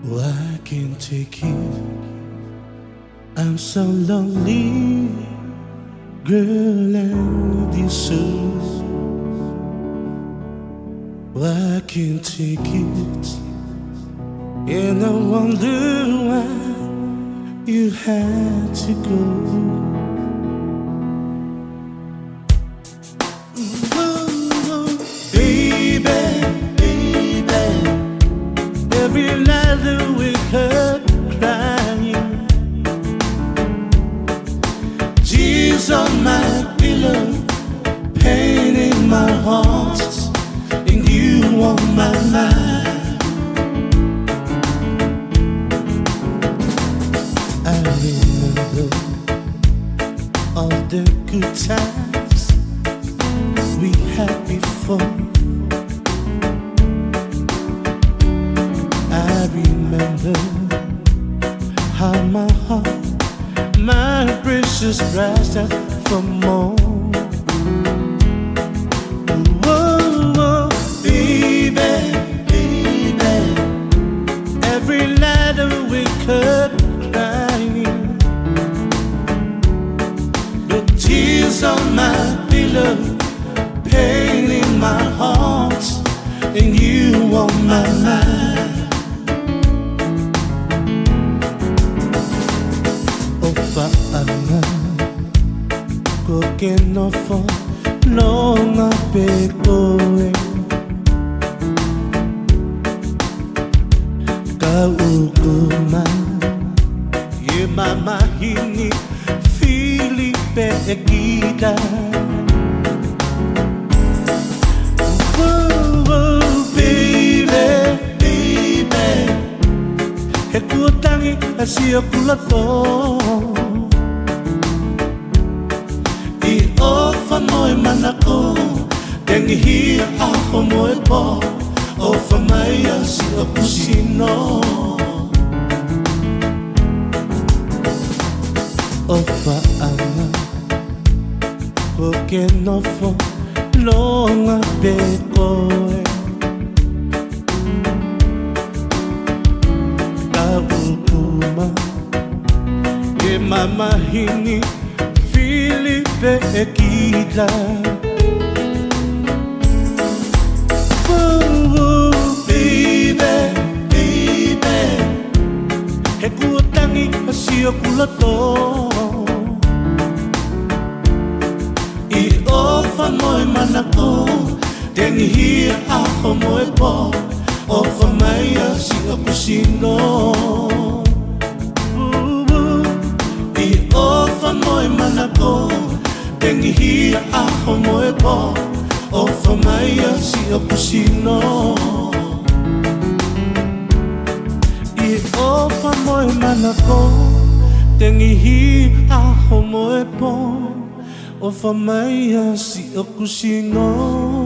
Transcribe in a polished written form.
Oh, I can't take it. I'm so lonely, girl, and this soul. Oh, I can't take it, and I wonder why you had to go. Every night I wake up crying, tears on my pillow, pain in my heart, and you on my mind. I remember all the good times we had before. I remember how my heart, my precious prize out for more. Whoa, whoa, baby, baby. Every night I wake up crying, the tears on my pillow, pain in my heart, and you on my mind. Paana ko kinofo no nga pekoe kauguma ye mama hini Filipe ekita. Oh, baby, baby, heku tangi sioku loto. Djmana ko Tangi ako mo po o famaya sioku sino o faana ko kenofo no nga pekoe kaukuma e mama hini Filipe ekita. Oh, baby, baby, heku tangi sioku loto. I ofa moe manako, Tangi ako moe po, ofa maya sioku sino. Ofa moe manako, Tangi ako moe po, ofa maya sioku sino. Ofa moe manako, Tangi ako moe po, ofa maya sioku sino.